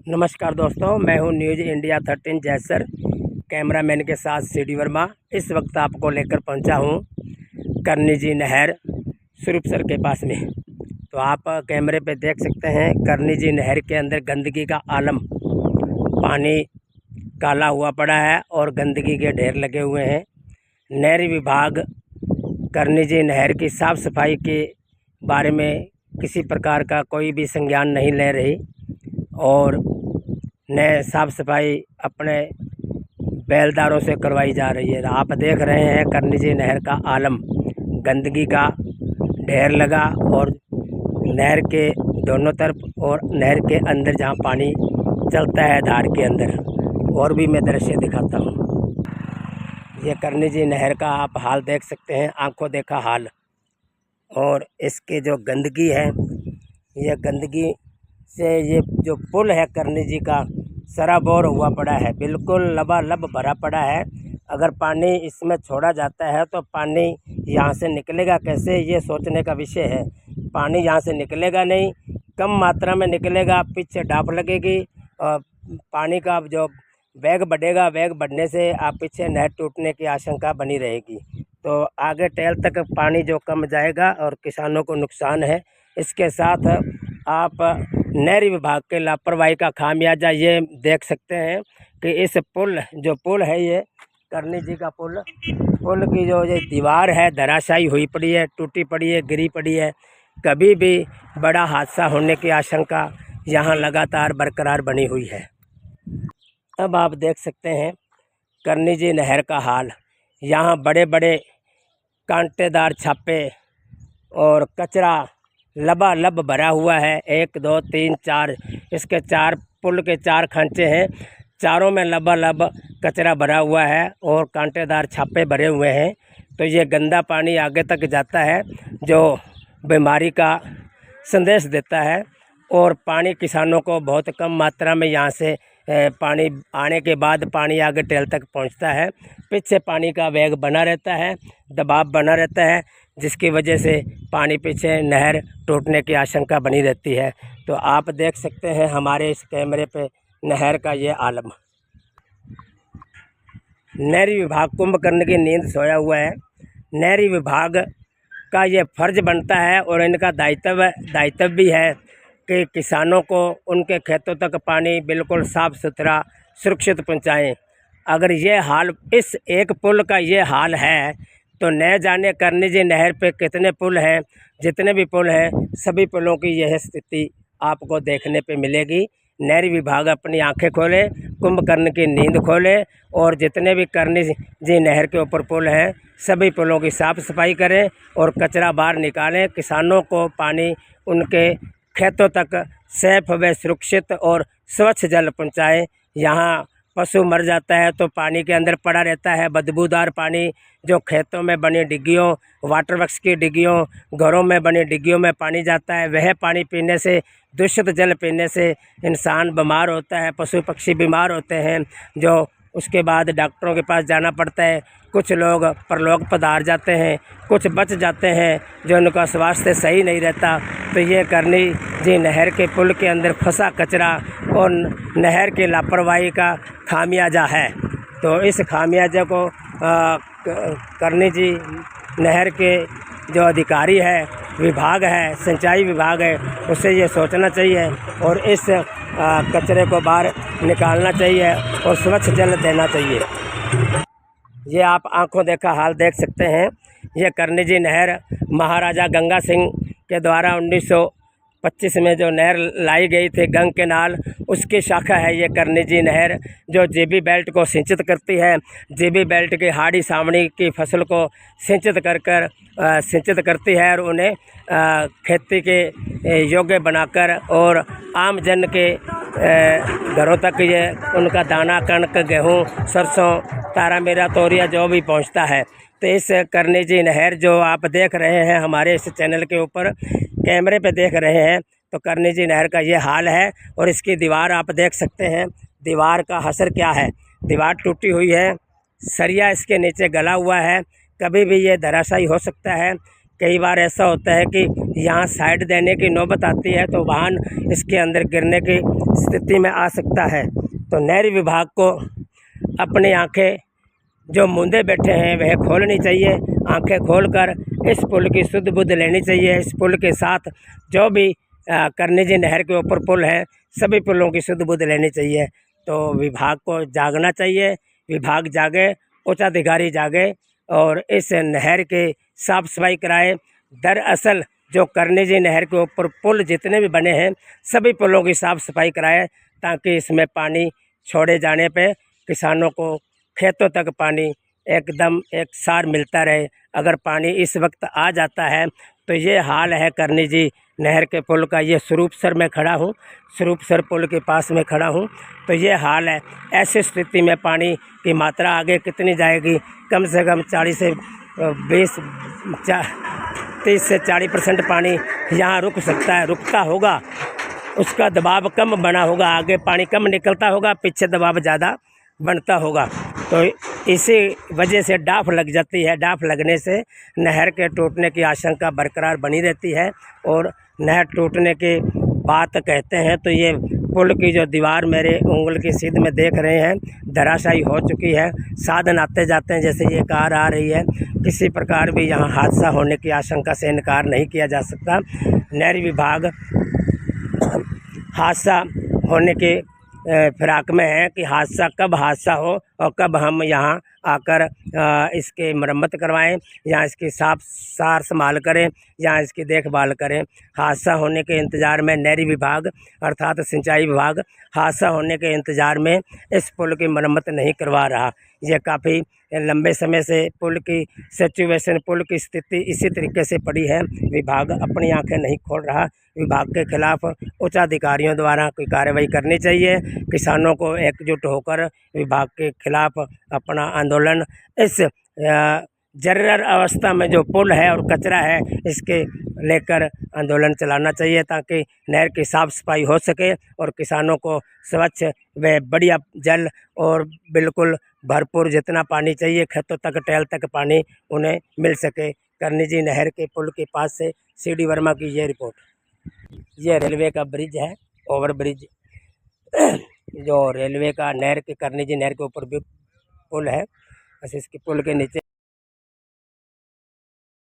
नमस्कार दोस्तों, मैं हूं न्यूज़ इंडिया 13 जैसर, कैमरामैन के साथ सीडी वर्मा। इस वक्त आपको लेकर पहुंचा हूं करनी जी नहर सुरुपसर के पास में। तो आप कैमरे पे देख सकते हैं करनी जी नहर के अंदर गंदगी का आलम, पानी काला हुआ पड़ा है और गंदगी के ढेर लगे हुए हैं। नहर विभाग करनी जी नहर की साफ़ सफाई के बारे में किसी प्रकार का कोई भी संज्ञान नहीं ले रही और नए साफ़ सफाई अपने बैलदारों से करवाई जा रही है। आप देख रहे हैं करनी जी नहर का आलम, गंदगी का ढेर लगा और नहर के दोनों तरफ और नहर के अंदर जहां पानी चलता है धार के अंदर। और भी मैं दृश्य दिखाता हूं। ये करनी जी नहर का आप हाल देख सकते हैं, आंखों देखा हाल। और इसके जो गंदगी है, ये गंदगी से ये जो पुल है करनी जी का सराबोर हुआ पड़ा है, बिल्कुल लबालब भरा पड़ा है। अगर पानी इसमें छोड़ा जाता है तो पानी यहाँ से निकलेगा कैसे, ये सोचने का विषय है। पानी यहाँ से निकलेगा नहीं, कम मात्रा में निकलेगा, पीछे डाफ लगेगी और पानी का जो वेग बढ़ेगा, वेग बढ़ने से आप पीछे नहर टूटने की आशंका बनी रहेगी। तो आगे टेल तक पानी जो कम जाएगा और किसानों को नुकसान है। इसके साथ आप नहर विभाग के लापरवाही का खामियाजा ये देख सकते हैं कि इस पुल है, ये करनी जी का पुल की जो ये दीवार है धराशायी हुई पड़ी है, टूटी पड़ी है, गिरी पड़ी है। कभी भी बड़ा हादसा होने की आशंका यहाँ लगातार बरकरार बनी हुई है। अब आप देख सकते हैं करनी जी नहर का हाल। यहाँ बड़े बड़े कांटेदार छापे और कचरा लबालब भरा हुआ है। 1 2 3 4 इसके 4 पुल के 4 खांचे हैं, चारों में लबालब कचरा भरा हुआ है और कांटेदार छापे भरे हुए हैं। तो ये गंदा पानी आगे तक जाता है जो बीमारी का संदेश देता है। और पानी किसानों को बहुत कम मात्रा में यहाँ से पानी आने के बाद पानी आगे टेल तक पहुँचता है। पीछे पानी का वेग बना रहता है, दबाव बना रहता है, जिसकी वजह से पानी पीछे नहर टूटने की आशंका बनी रहती है। तो आप देख सकते हैं हमारे इस कैमरे पे नहर का ये आलम। नहरी विभाग कुंभकर्ण की नींद सोया हुआ है। नहरी विभाग का ये फर्ज बनता है और इनका दायित्व भी है कि किसानों को उनके खेतों तक पानी बिल्कुल साफ़ सुथरा सुरक्षित पहुंचाएं। अगर ये हाल, इस एक पुल का ये हाल है तो न जाने करनी जी नहर पे कितने पुल हैं। जितने भी पुल हैं सभी पुलों की यह स्थिति आपको देखने पे मिलेगी। नहर विभाग अपनी आंखें खोले, कुंभकर्ण की नींद खोले और जितने भी करनी जी नहर के ऊपर पुल हैं सभी पुलों की साफ़ सफाई करें और कचरा बाहर निकालें। किसानों को पानी उनके खेतों तक सैफ व सुरक्षित और स्वच्छ जल पहुँचाएँ। यहाँ पशु मर जाता है तो पानी के अंदर पड़ा रहता है बदबूदार पानी, जो खेतों में बनी डिग्गियों, वाटर वर्क्स की डिग्गियों, घरों में बनी डिग्गियों में पानी जाता है। वह पानी पीने से, दूषित जल पीने से इंसान बीमार होता है, पशु पक्षी बीमार होते हैं, जो उसके बाद डॉक्टरों के पास जाना पड़ता है। कुछ लोग परलोक पधार जाते हैं, कुछ बच जाते हैं, जो उनका स्वास्थ्य सही नहीं रहता। तो ये करनी जी नहर के पुल के अंदर फंसा कचरा और नहर की लापरवाही का खामियाजा है। तो इस खामियाजे को करनी जी नहर के जो अधिकारी है, विभाग है, सिंचाई विभाग है, उसे ये सोचना चाहिए और इस कचरे को बाहर निकालना चाहिए और स्वच्छ जल देना चाहिए। ये आप आंखों देखा हाल देख सकते हैं। ये करनी जी नहर महाराजा गंगा सिंह के द्वारा 1925 में जो नहर लाई गई थी गंग के नाल, उसकी शाखा है ये करनी जी नहर, जो जीबी बेल्ट को सिंचित करती है। जीबी बेल्ट की हाड़ी सावणी की फसल को सिंचित करती है और उन्हें खेती के योग्य बनाकर और आम जन के घरों तक ये उनका दाना, कणक, गेहूँ, सरसों, तारा मेरा तोरिया जो भी पहुंचता है। तो इस करनी जी नहर जो आप देख रहे हैं हमारे इस चैनल के ऊपर कैमरे पे देख रहे हैं, तो करनी जी नहर का ये हाल है। और इसकी दीवार आप देख सकते हैं, दीवार का हसर क्या है। दीवार टूटी हुई है, सरिया इसके नीचे गला हुआ है, कभी भी ये धराशायी हो सकता है। कई बार ऐसा होता है कि यहाँ साइड देने की नौबत आती है तो वाहन इसके अंदर गिरने की स्थिति में आ सकता है। तो नहर विभाग को अपनी आंखें जो मूंदे बैठे हैं वह खोलनी चाहिए। आंखें खोलकर इस पुल की सुध बुध लेनी चाहिए। इस पुल के साथ जो भी करनी जी नहर के ऊपर पुल है, सभी पुलों की सुध बुध लेनी चाहिए। तो विभाग को जागना चाहिए, विभाग जागे, उच्चाधिकारी जागे और इस नहर के साफ़ सफाई कराए। दरअसल जो करनी जी नहर के ऊपर पुल जितने भी बने हैं, सभी पुलों की साफ़ सफाई कराए ताकि इसमें पानी छोड़े जाने पे किसानों को खेतों तक पानी एकदम एक सार मिलता रहे। अगर पानी इस वक्त आ जाता है तो ये हाल है करनी जी नहर के पुल का। ये स्वरूपसर में खड़ा हूँ, स्वरूपसर पुल के पास में खड़ा हूँ, तो ये हाल है। ऐसी स्थिति में पानी की मात्रा आगे कितनी जाएगी? कम से कम 30 से 40% पानी यहाँ रुक सकता है, रुकता होगा। उसका दबाव कम बना होगा, आगे पानी कम निकलता होगा, पीछे दबाव ज़्यादा बनता होगा। तो इसी वजह से डाफ लग जाती है। डाफ लगने से नहर के टूटने की आशंका बरकरार बनी रहती है और नहर टूटने की बात कहते हैं तो ये पुल की जो दीवार मेरे उंगल की सीध में देख रहे हैं, धराशायी हो चुकी है। साधन आते जाते हैं, जैसे ये कार आ रही है, किसी प्रकार भी यहाँ हादसा होने की आशंका से इनकार नहीं किया जा सकता। नहर विभाग हादसा होने के फिराक में है कि कब हादसा हो और कब हम यहाँ आकर इसकी मरम्मत करवाएं, या इसकी सार संभाल करें, या इसकी देखभाल करें। हादसा होने के इंतज़ार में नहरी विभाग अर्थात सिंचाई विभाग हादसा होने के इंतज़ार में इस पुल की मरम्मत नहीं करवा रहा। ये काफ़ी लंबे समय से पुल की सिचुएशन, पुल की स्थिति इसी तरीके से पड़ी है। विभाग अपनी आंखें नहीं खोल रहा। विभाग के खिलाफ उच्च अधिकारियों द्वारा कोई कार्रवाई करनी चाहिए। किसानों को एकजुट होकर विभाग के खिलाफ अपना आंदोलन इस जर्जर अवस्था में जो पुल है और कचरा है, इसके लेकर आंदोलन चलाना चाहिए ताकि नहर की साफ़ सफाई हो सके और किसानों को स्वच्छ व बढ़िया जल और बिल्कुल भरपूर जितना पानी चाहिए खेतों तक, टेल तक पानी उन्हें मिल सके। करनी जी नहर के पुल के पास से CD वर्मा की ये रिपोर्ट। ये रेलवे का ब्रिज है, ओवर ब्रिज जो रेलवे का नहर के करनी जी नहर के ऊपर भी पुल है। बस इसके पुल के नीचे